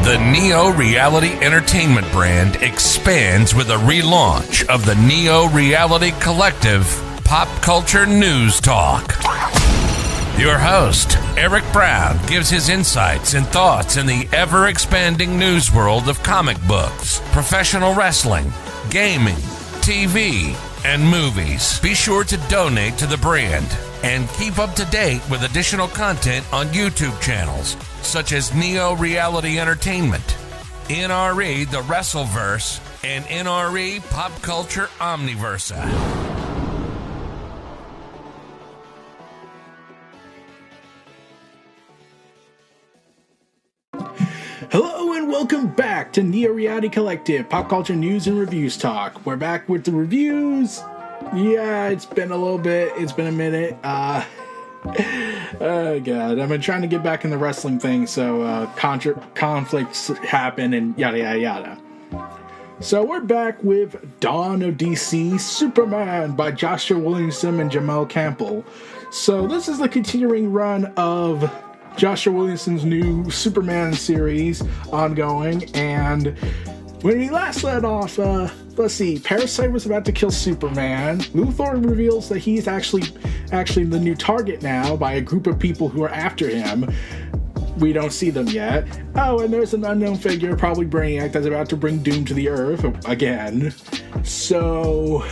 The Neo Reality Entertainment brand expands with a relaunch of the Neo Reality Collective Pop Culture News Talk. Your host, Eric Brown, gives his insights and thoughts in the ever-expanding news world of comic books, professional wrestling, gaming, TV, and movies. Be sure to donate to the brand and keep up to date with additional content on YouTube channels such as Neo Reality Entertainment, NRE The Wrestleverse, and NRE Pop Culture Omniverse. Hello and welcome back to Neo Reality Collective Pop Culture News and Reviews Talk. We're back with the reviews. Yeah, it's been a little bit. It's been a minute. Oh god, I've been trying to get back in the wrestling thing, so conflicts happen and yada yada yada. So we're back with Dawn of DC Superman by Joshua Williamson and Jamal Campbell. So this is the continuing run of Joshua Williamson's new Superman series ongoing, and when we last led off, let's see, Parasite was about to kill Superman. Luthor reveals that he's actually the new target now by a group of people who are after him. We don't see them yet. Oh, and there's an unknown figure, probably Brainiac, that's about to bring doom to the Earth again. So,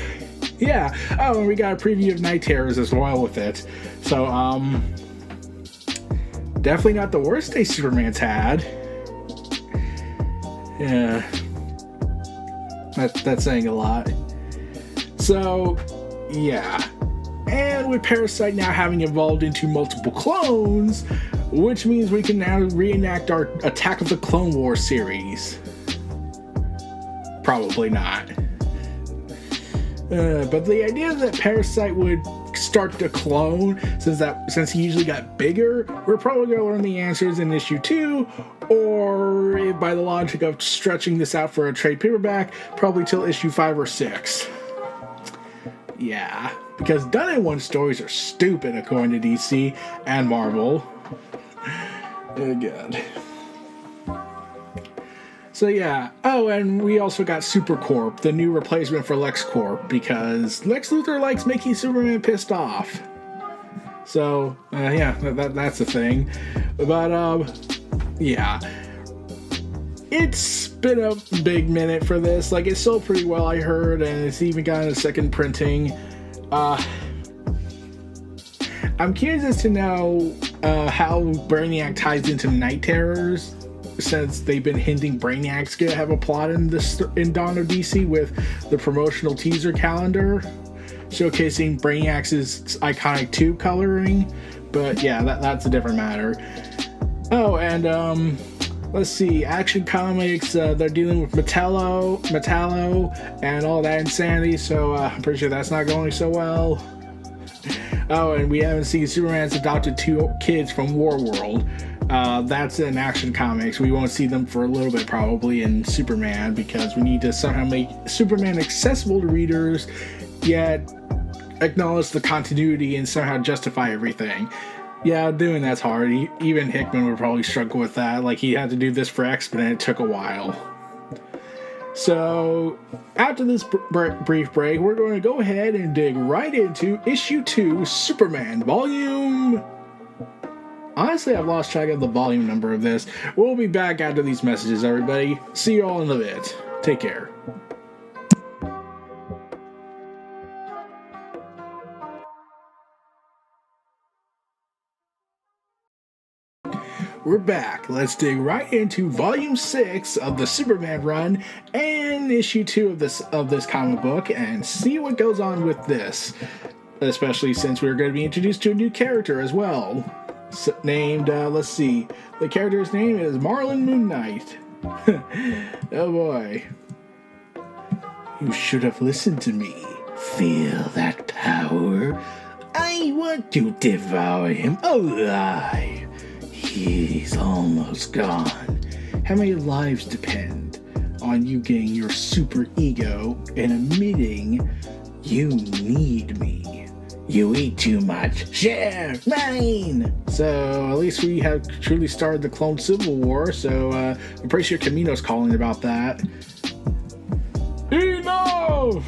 yeah. Oh, and we got a preview of Night Terrors as well with it. So, definitely not the worst day Superman's had. Yeah. That's saying a lot. So, yeah. And with Parasite now having evolved into multiple clones, which means we can now reenact our Attack of the Clone Wars series. Probably not. But the idea that Parasite would start to clone, since he usually got bigger, we're probably going to learn the answers in issue 2, or by the logic of stretching this out for a trade paperback, probably till issue 5 or 6. Yeah, because done-in-one stories are stupid according to DC and Marvel. Oh god. So yeah. Oh, and we also got Supercorp, the new replacement for LexCorp, because Lex Luthor likes making Superman pissed off. So, yeah, that's a thing. But, yeah. It's been a big minute for this. Like, it's sold pretty well, I heard, and it's even gotten a second printing. I'm curious to know how Brainiac ties into Night Terrors, since they've been hinting Brainiac's gonna have a plot in Dawn of DC with the promotional teaser calendar showcasing Brainiac's iconic tube coloring. But yeah, that's a different matter. Oh, and let's see, Action Comics, they're dealing with Metallo and all that insanity, so I'm pretty sure that's not going so well. Oh, and we haven't seen Superman's adopted 2 kids from Warworld. That's in Action Comics. We won't see them for a little bit probably in Superman, because we need to somehow make Superman accessible to readers, yet acknowledge the continuity and somehow justify everything. Yeah, doing that's hard. Even Hickman would probably struggle with that. Like, he had to do this for X-Men and it took a while. So, after this brief break, we're going to go ahead and dig right into issue 2, Superman, volume... Honestly, I've lost track of the volume number of this. We'll be back after these messages, everybody. See you all in a bit. Take care. We're back. Let's dig right into volume 6 of the Superman run and issue 2 of this comic book and see what goes on with this. Especially since we're going to be introduced to a new character as well. Named, let's see, the character's name is Marilyn Moonlight. Oh boy. You should have listened to me. Feel that power? I want to devour him alive. He's almost gone. How many lives depend on you getting your super ego and admitting you need me? You eat too much. Share. Mine. So at least we have truly started the clone civil war. So I'm pretty sure Camino's calling about that. Enough!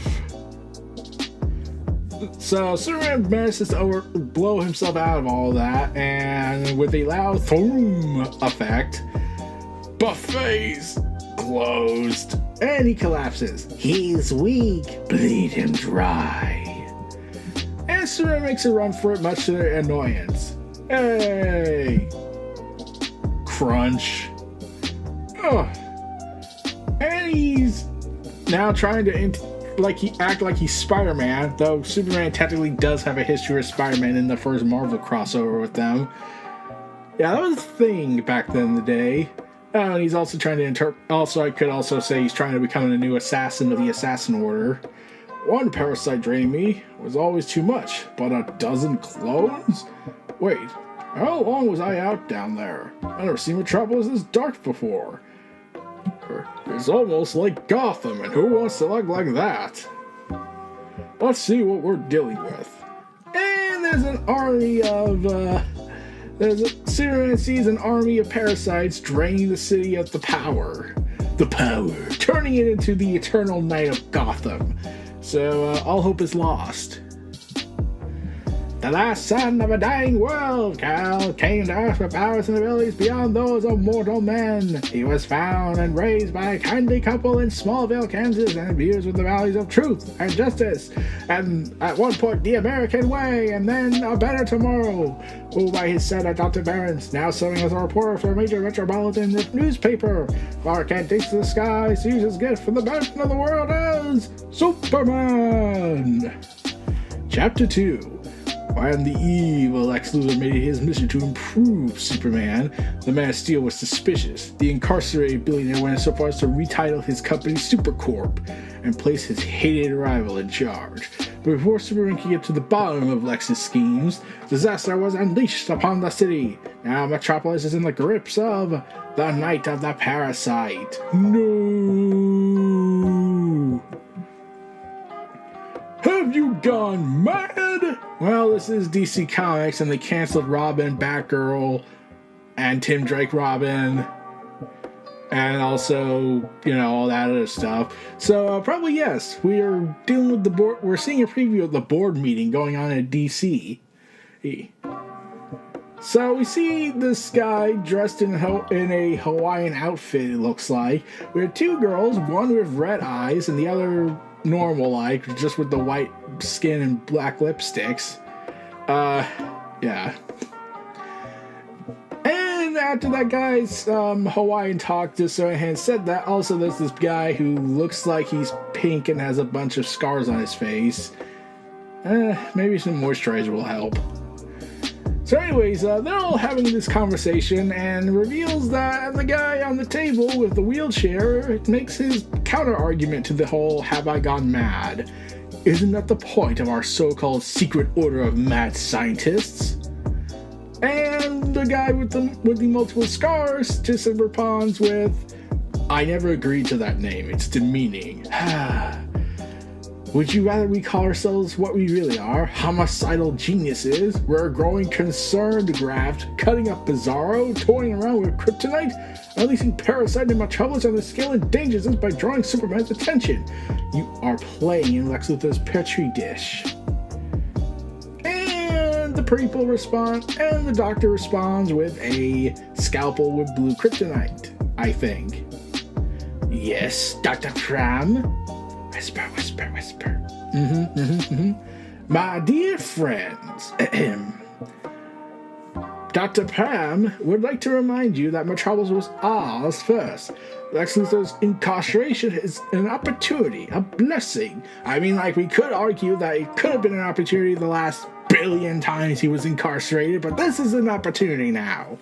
So Superman manages to blow himself out of all that, and with a loud throom effect, buffets closed, and he collapses. He's weak. Bleed him dry. And Superman makes a run for it, much to their annoyance. Hey! Crunch. Ugh. And he's now trying to act like he's Spider-Man, though Superman technically does have a history with Spider-Man in the first Marvel crossover with them. Yeah, that was a thing back then in the day. And he's also trying to I could also say he's trying to become a new assassin of the Assassin Order. One parasite drained me was always too much, but a dozen clones? Wait, how long was I out down there? I've never seen Metropolis this dark before. It's almost like Gotham, and who wants to look like that? Let's see what we're dealing with. And there's an army of, Superman sees an army of parasites draining the city of the power. The power, turning it into the eternal night of Gotham. So, all hope is lost. The last son of a dying world, Cal came to Earth with powers and abilities beyond those of mortal men. He was found and raised by a kindly couple in Smallville, Kansas, and imbued with the values of truth and justice, and at one point the American way, and then a better tomorrow. Who by his side adopted parents, now serving as a reporter for a major metropolitan newspaper. Clark Kent takes to the skies to use his gift for the benefit of the world as Superman. Chapter 2. When the evil Lex Luthor made it his mission to improve Superman, the Man of Steel was suspicious. The incarcerated billionaire went so far as to retitle his company Supercorp and place his hated rival in charge. But before Superman could get to the bottom of Lex's schemes, disaster was unleashed upon the city. Now Metropolis is in the grips of the Night of the Parasite. No! Have you gone mad? Well, this is DC Comics, and they canceled Robin, Batgirl, and Tim Drake Robin, and also, all that other stuff. So, probably yes, we are dealing with the board. We're seeing a preview of the board meeting going on at DC. So, we see this guy dressed in a Hawaiian outfit, it looks like. We have two girls, one with red eyes, and the other normal, like, just with the white skin and black lipsticks. Yeah. And after that guy's Hawaiian talk to Sohan said that, also there's this guy who looks like he's pink and has a bunch of scars on his face. Maybe some moisturizer will help. So anyways, they're all having this conversation and reveals that the guy on the table with the wheelchair makes his counter-argument to the whole "have I gone mad?" Isn't that the point of our so-called secret order of mad scientists? And the guy with the multiple scars just responds with, "I never agreed to that name, it's demeaning." Would you rather we call ourselves what we really are? Homicidal geniuses? We're a growing concerned graft, cutting up Bizarro, toying around with kryptonite, unleashing Parasite and Metropolis on the scale endangers us by drawing Superman's attention. You are playing in Lex Luthor's petri dish. And the people respond, and the doctor responds with a scalpel with blue kryptonite, I think. Yes, Dr. Fram? Whisper, whisper, whisper. My dear friends, Dr. Pam would like to remind you that Metropolis was ours first. Lex Luthor's incarceration is an opportunity, a blessing. I mean, we could argue that it could have been an opportunity the last billion times he was incarcerated, but this is an opportunity now.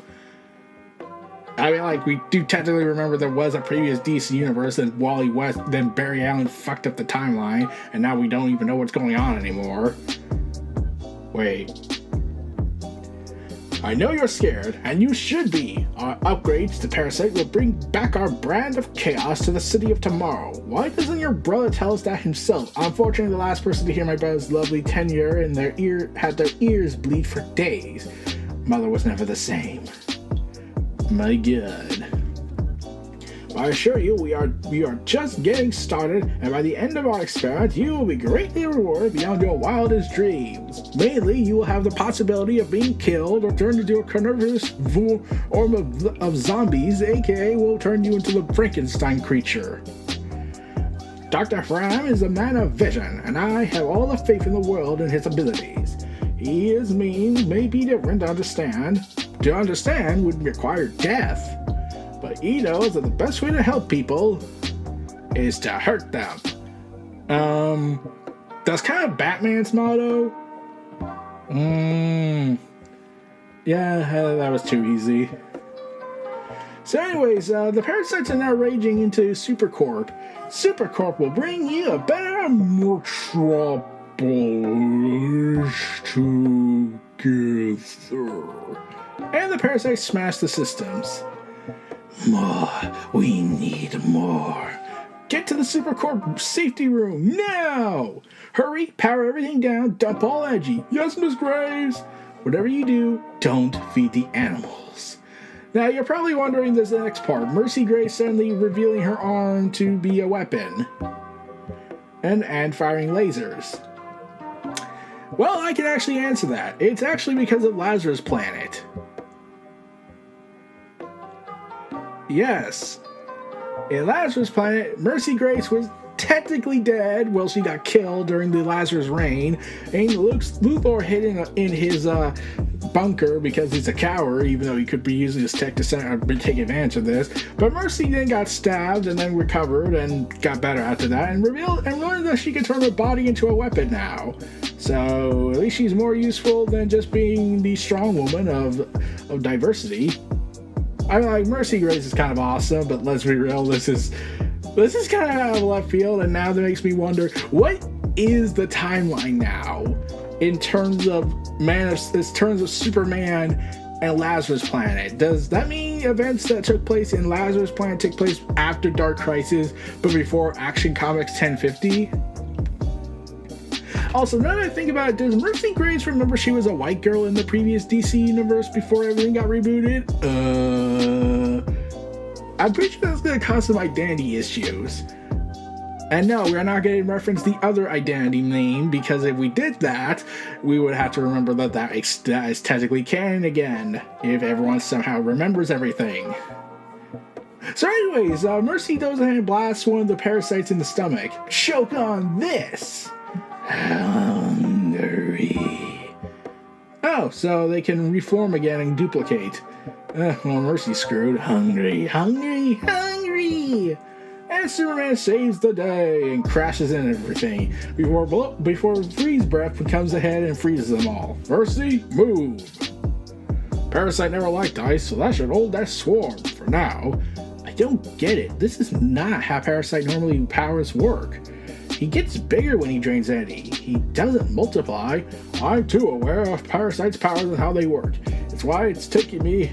I mean, we do technically remember there was a previous DC universe, and Wally West, then Barry Allen fucked up the timeline, and now we don't even know what's going on anymore. Wait. I know you're scared, and you should be. Our upgrades to Parasite will bring back our brand of chaos to the city of tomorrow. Why doesn't your brother tell us that himself? Unfortunately, the last person to hear my brother's lovely tenure and had their ears bleed for days. Mother was never the same. My God. I assure you, we are just getting started, and by the end of our experiment, you will be greatly rewarded beyond your wildest dreams. Mainly, you will have the possibility of being killed or turned into a carnivorous form of zombies, aka will turn you into the Frankenstein creature. Dr. Fram is a man of vision, and I have all the faith in the world in his abilities. His means may be different to understand. To understand would require death. But he knows that the best way to help people is to hurt them. That's kind of Batman's motto. Yeah, that was too easy. So anyways, the parasites are now raging into Supercorp. Supercorp will bring you a better Metropolis together. And the parasites smash the systems. More. We need more. Get to the Supercorp safety room now! Hurry, power everything down, dump all energy. Yes, Miss Graves! Whatever you do, don't feed the animals. Now, you're probably wondering this next part. Mercy Graves suddenly revealing her arm to be a weapon. And firing lasers. Well, I can actually answer that. It's actually because of Lazarus Planet. Yes. In Lazarus Planet, Mercy Grace was technically dead. Well, she got killed during the Lazarus reign. And Lex Luthor hid in his bunker because he's a coward, even though he could be using his tech to take advantage of this. But Mercy then got stabbed and then recovered and got better after that and learned that she could turn her body into a weapon now. So at least she's more useful than just being the strong woman of diversity. I mean, like, Mercy Grace is kind of awesome, but let's be real, this is kind of out of left field, and now that makes me wonder, what is the timeline now in terms of Superman and Lazarus Planet? Does that mean events that took place in Lazarus Planet took place after Dark Crisis, but before Action Comics 1050? Also, now that I think about it, does Mercy Graves remember she was a white girl in the previous DC universe before everything got rebooted? I'm pretty sure that's going to cause some identity issues. And no, we're not going to reference the other identity name, because if we did that, we would have to remember that is technically canon again, if everyone somehow remembers everything. So anyways, Mercy goes ahead and blasts one of the parasites in the stomach. Choke on this! Hungry. Oh, so they can reform again and duplicate. Well, Mercy's screwed. Hungry. And Superman saves the day and crashes in everything before Freeze Breath comes ahead and freezes them all. Mercy, move. Parasite never liked ice, so that should hold that swarm for now. I don't get it. This is not how Parasite normally powers work. He gets bigger when he drains energy. He doesn't multiply. I'm too aware of Parasite's powers and how they work. It's why it's taking me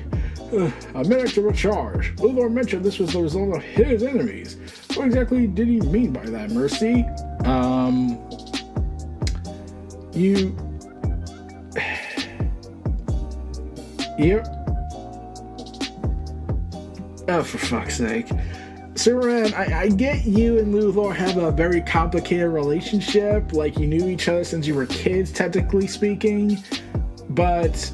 a minute to recharge. Luthor mentioned this was the result of his enemies. What exactly did he mean by that, Mercy? Yep. Oh, for fuck's sake. Superman, I get you and Luthor have a very complicated relationship, like you knew each other since you were kids, technically speaking, but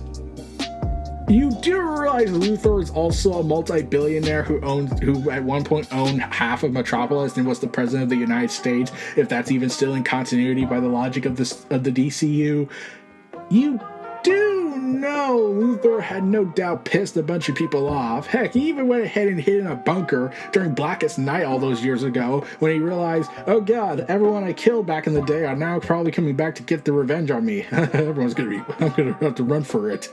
you do realize Luthor is also a multi-billionaire who at one point owned half of Metropolis and was the president of the United States, if that's even still in continuity by the logic of the DCU. You do know Luthor had no doubt pissed a bunch of people off. Heck, he even went ahead and hid in a bunker during Blackest Night all those years ago when he realized, oh god, everyone I killed back in the day are now probably coming back to get the revenge on me. I'm gonna have to run for it.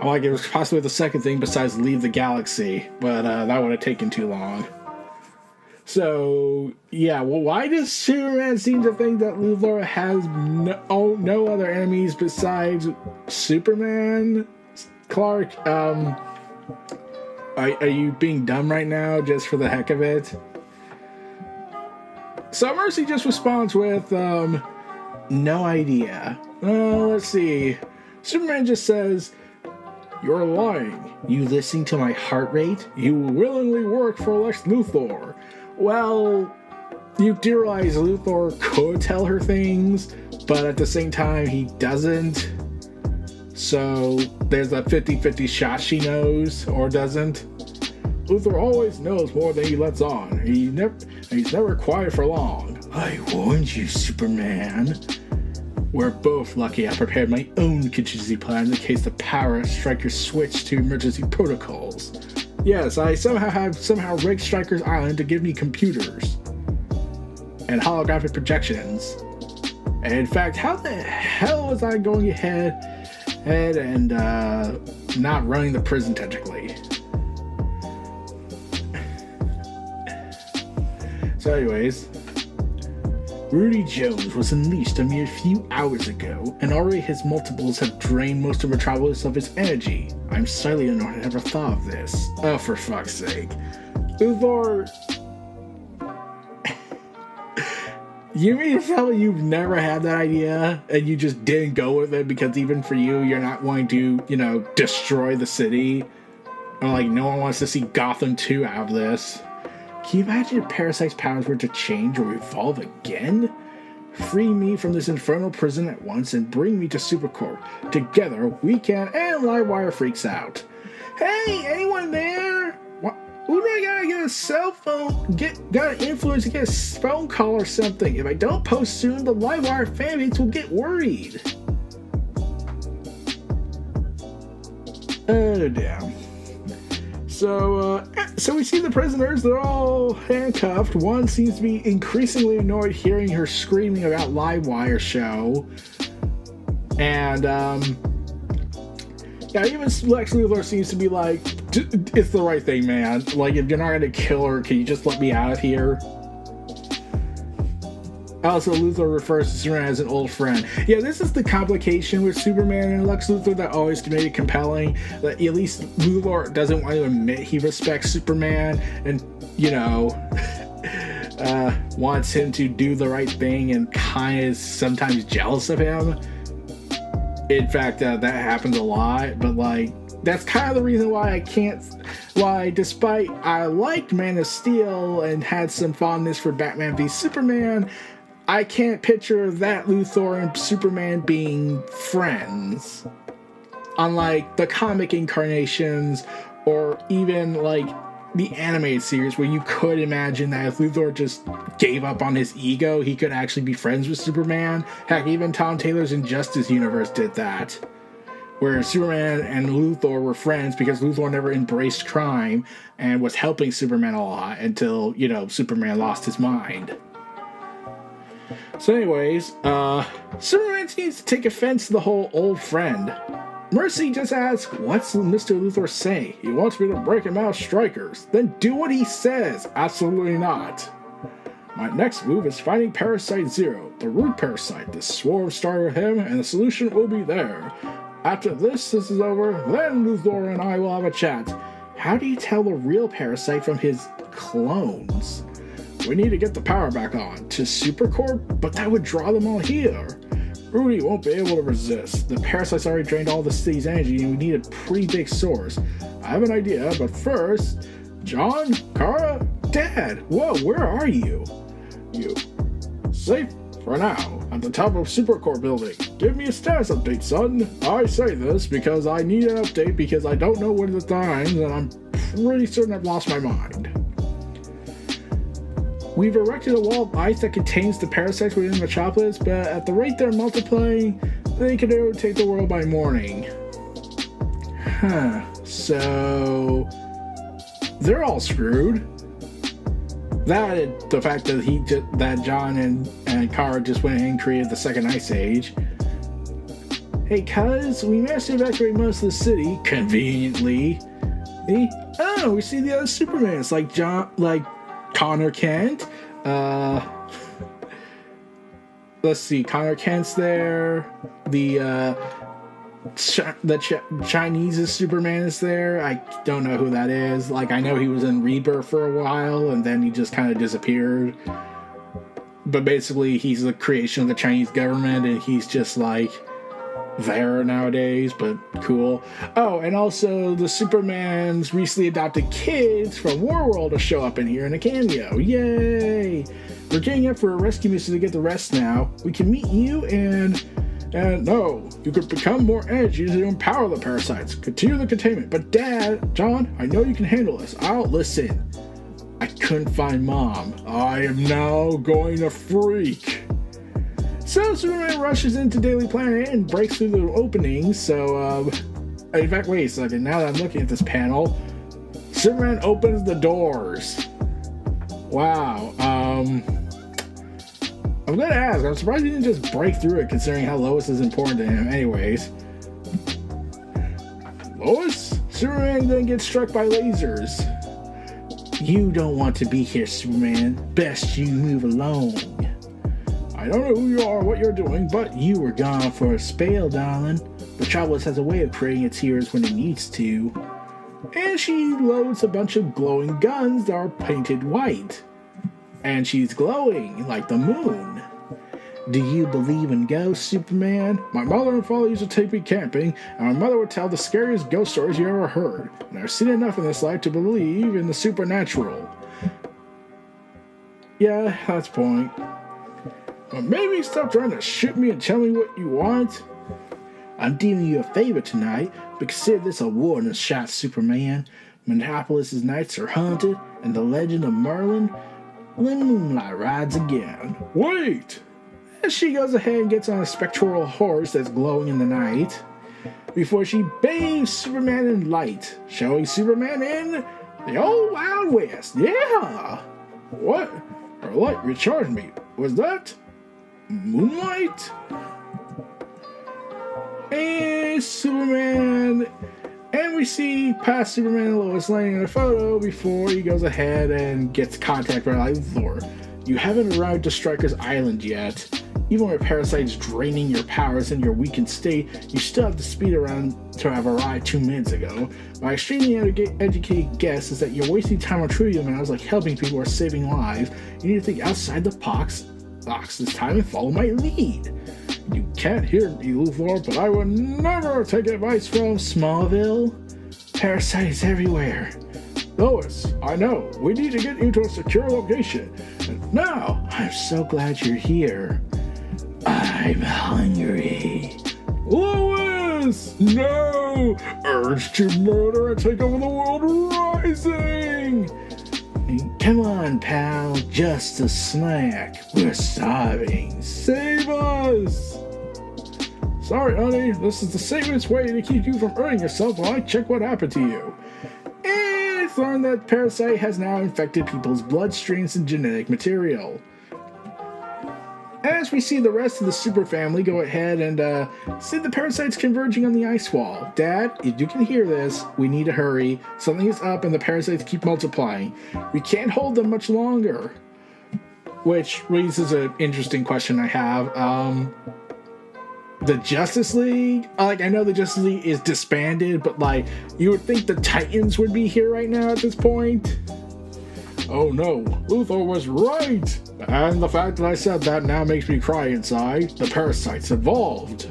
Like, it was possibly the second thing besides leave the galaxy, but that would have taken too long. So, yeah, well, why does Superman seem to think that Luthor has no other enemies besides Superman? Clark, are you being dumb right now just for the heck of it? So Mercy just responds with, no idea. Let's see. Superman just says, you're lying. You listening to my heart rate? You willingly work for Lex Luthor. Well, you do realize Luthor could tell her things, but at the same time, he doesn't. So there's a 50-50 shot she knows or doesn't. Luthor always knows more than he lets on. He's never quiet for long. I warned you, Superman. We're both lucky I prepared my own contingency plan in case the power strikers switch to emergency protocols. Yes, I somehow rigged Stryker's Island to give me computers and holographic projections. And in fact, how the hell was I going ahead and not running the prison technically? So anyways, Rudy Jones was unleashed a mere few hours ago, and already his multiples have drained most of Metropolis of its energy. I'm slightly annoyed I never thought of this. Oh, for fuck's sake. Luthor... You mean to tell me you've never had that idea, and you just didn't go with it because even for you, you're not wanting to, destroy the city? Or like, no one wants to see Gotham 2 out of this. Can you imagine if Parasite's powers were to change or evolve again? Free me from this infernal prison at once and bring me to Supercorp. Together, we can, and Livewire freaks out. Hey, anyone there? Who do I gotta get a cell phone? Got an influence to get a phone call or something. If I don't post soon, the Livewire fanbase will get worried. Oh, damn. So we see the prisoners, they're all handcuffed. One seems to be increasingly annoyed hearing her screaming about Livewire show. And, even Lex Luthor seems to be like, it's the right thing, man. Like, if you're not gonna kill her, can you just let me out of here? Also, Luthor refers to Superman as an old friend. Yeah, this is the complication with Superman and Lex Luthor that always made it compelling. That at least Luthor doesn't want to admit he respects Superman and, wants him to do the right thing and kind of sometimes jealous of him. In fact, that happens a lot, but, that's kind of the reason why despite I liked Man of Steel and had some fondness for Batman v Superman, I can't picture that Luthor and Superman being friends. Unlike the comic incarnations or even the animated series where you could imagine that if Luthor just gave up on his ego, he could actually be friends with Superman. Heck, even Tom Taylor's Injustice universe did that. Where Superman and Luthor were friends because Luthor never embraced crime and was helping Superman a lot until, Superman lost his mind. So anyways, Superman seems to take offense to the whole old friend. Mercy just asks, what's Mr. Luthor say? He wants me to break him out of Strikers. Then do what he says. Absolutely not. My next move is finding Parasite Zero, the root parasite. The swarm started him, and the solution will be there. After this is over, then Luthor and I will have a chat. How do you tell the real parasite from his clones? We need to get the power back on to Supercorp, but that would draw them all here. Rudy won't be able to resist. The parasite's already drained all the city's energy, and we need a pretty big source. I have an idea, but first, John, Kara, Dad, whoa, where are you? You. Safe for now, at the top of Supercorp building. Give me a status update, son. I say this because I need an update because I don't know what are the times, and I'm pretty certain I've lost my mind. We've erected a wall of ice that contains the parasites within Metropolis, but at the rate they're multiplying, they could overtake the world by morning. So they're all screwed. That and the fact that John and Kara just went and created the second ice age. Hey, cuz, we managed to evacuate most of the city, conveniently. Oh, we see the other Supermans, like Connor Kent. Let's see, Connor Kent's there. Chinese Superman is there. I don't know who that is. Like, I know he was in Rebirth for a while, and then he just kind of disappeared. But basically, he's the creation of the Chinese government, and he's just, like, there nowadays, but cool. Oh, and also the Superman's recently adopted kids from Warworld will show up in here in a cameo. Yay! We're getting up for a rescue mission to get the rest now. We can meet you and no, you could become more energy to empower the parasites. Continue the containment. But Dad, John, I know you can handle this. I'll listen. I couldn't find Mom. I am now going to freak. So Superman rushes into Daily Planet and breaks through the opening. So, in fact, wait a second. Now that I'm looking at this panel, Superman opens the doors. Wow. I'm gonna ask. I'm surprised he didn't just break through it, considering how Lois is important to him. Anyways, Lois? Superman then gets struck by lasers. You don't want to be here, Superman. Best you move along. I don't know who you are or what you're doing, but you were gone for a spell, darling. Metropolis has a way of creating its heroes when it needs to. And she loads a bunch of glowing guns that are painted white. And she's glowing like the moon. Do you believe in ghosts, Superman? My mother and father used to take me camping, and my mother would tell the scariest ghost stories you ever heard. And I've seen enough in this life to believe in the supernatural. Yeah, that's the point. But maybe stop trying to shoot me and tell me what you want. I'm doing you a favor tonight, but consider this a warning shot, Superman. Metropolis' nights are haunted, and the legend of Marilyn Moonlight rides again. Wait! As she goes ahead and gets on a spectral horse that's glowing in the night, before she bathes Superman in light, showing Superman in the old Wild West. Yeah! What? Her light recharged me. Was that Moonlight? And Superman... And we see past Superman and Lois Lane in a photo before he goes ahead and gets contacted by Lex Luthor. You haven't arrived to Stryker's Island yet. Even with parasites draining your powers in your weakened state, you still have the speed around to have arrived 2 minutes ago. My extremely educated guess is that you're wasting time on trivial matters like helping people or saving lives. You need to think outside the box this time and follow my lead. You can't hear me, Luthor, but I would never take advice from Smallville. Parasites everywhere. Lois, I know. We need to get you to a secure location. And now, I'm so glad you're here. I'm hungry. Lois! No! Urge to murder and take over the world rising! Come on, pal. Just a snack. We're starving. Save us! Sorry, honey. This is the safest way to keep you from hurting yourself while I check what happened to you. And it's learned that Parasite has now infected people's bloodstreams and genetic material. As we see the rest of the super family go ahead and see the parasites converging on the ice wall. Dad, if you can hear this, we need to hurry. Something is up and the parasites keep multiplying. We can't hold them much longer. Which raises an interesting question I have. The Justice League? I know the Justice League is disbanded, but you would think the Titans would be here right now at this point. Oh no, Luthor was right! And the fact that I said that now makes me cry inside. The parasites evolved.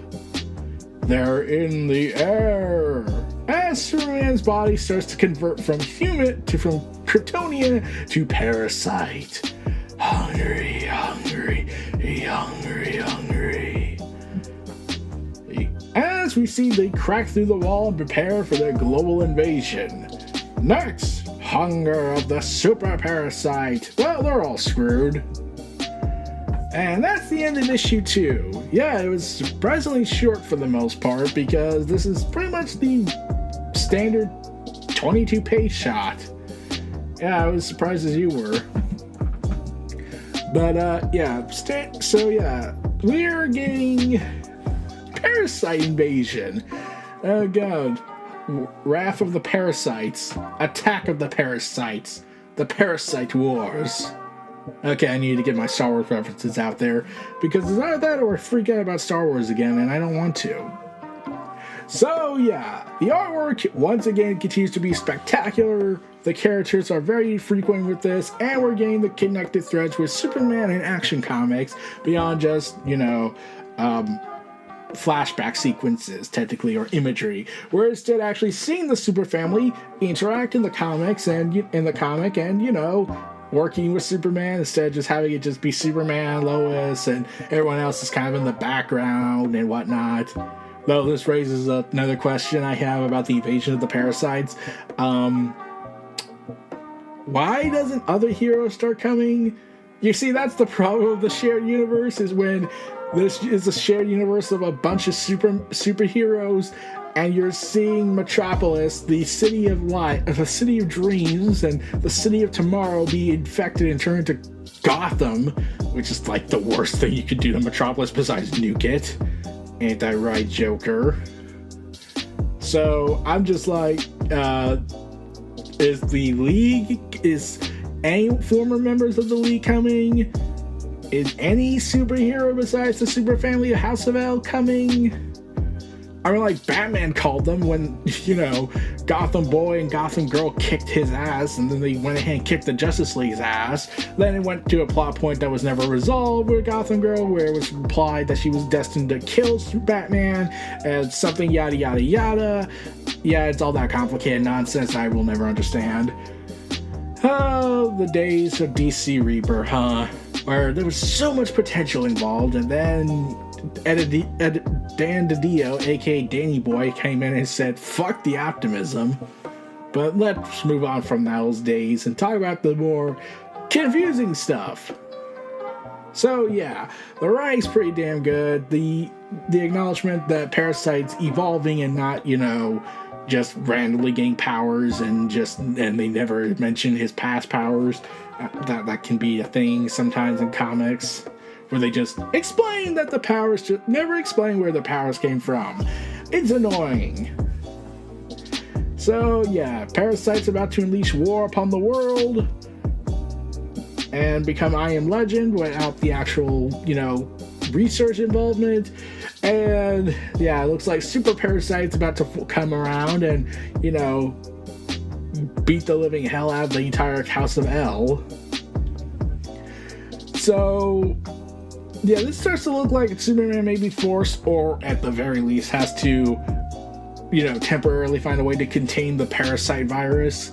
They're in the air. As Superman's body starts to convert from Kryptonian to parasite. Hungry, hungry, hungry, hungry. As we see they crack through the wall and prepare for their global invasion. Next! Hunger of the super parasite. Well, they're all screwed. And that's the end of issue 2. Yeah, it was surprisingly short for the most part because this is pretty much the standard 22-page shot. Yeah, I was surprised as you were. But we're getting Parasite Invasion. Oh god. Wrath of the Parasites. Attack of the Parasites. The Parasite Wars. Okay, I need to get my Star Wars references out there because it's either that or freak out about Star Wars again, and I don't want to. So yeah, the artwork once again continues to be spectacular. The characters are very frequent with this, and we're getting the connected threads with Superman and Action Comics beyond just, flashback sequences, technically, or imagery. We're instead actually seeing the Super Family interact in the comics and working with Superman instead of just having it just be Superman, Lois, and everyone else is kind of in the background and whatnot. Though this raises another question I have about the invasion of the Parasites. Why doesn't other heroes start coming? You see, that's the problem of the shared universe, is when this is a shared universe of a bunch of superheroes, and you're seeing Metropolis, the city of light, the city of dreams, and the city of tomorrow be infected and turned into Gotham, which is like the worst thing you could do to Metropolis besides nuke it. Ain't that right, Joker? So I'm just like, is the League, is any former members of the League coming? Is any superhero besides the Super Family of House of L coming? I mean, like, Batman called them when, Gotham Boy and Gotham Girl kicked his ass, and then they went ahead and kicked the Justice League's ass. Then it went to a plot point that was never resolved with Gotham Girl, where it was implied that she was destined to kill Batman, and something yada yada yada. Yeah, it's all that complicated nonsense I will never understand. Oh, the days of DC Rebirth, huh? Where there was so much potential involved, and then Dan DiDio, aka Danny Boy, came in and said, fuck the optimism. But let's move on from those days and talk about the more confusing stuff. So yeah, the writing's pretty damn good. The acknowledgement that Parasite's evolving and not, just randomly getting powers and they never mention his past powers. That can be a thing sometimes in comics, where they just explain that the powers, just never explain where the powers came from. It's annoying. So yeah, Parasite's about to unleash war upon the world and become I Am Legend without the actual, research involvement. And yeah, it looks like Super Parasite's about to come around and, beat the living hell out of the entire House of L. So yeah, this starts to look like Superman may be forced, or at the very least has to, temporarily find a way to contain the parasite virus,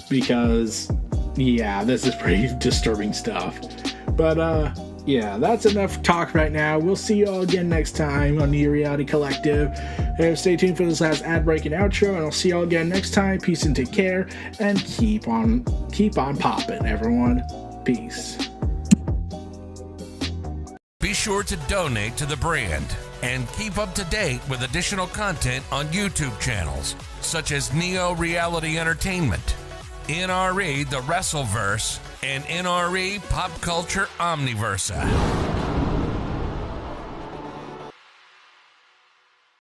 because yeah, this is pretty disturbing stuff. But yeah, that's enough talk right now. We'll see you all again next time on Neo Reality Collective. And stay tuned for this last ad break and outro, and I'll see you all again next time. Peace and take care, and keep on popping, everyone. Peace. Be sure to donate to the brand and keep up to date with additional content on YouTube channels such as Neo Reality Entertainment, NRE The Wrestleverse, and NRE Pop Culture Omniverse.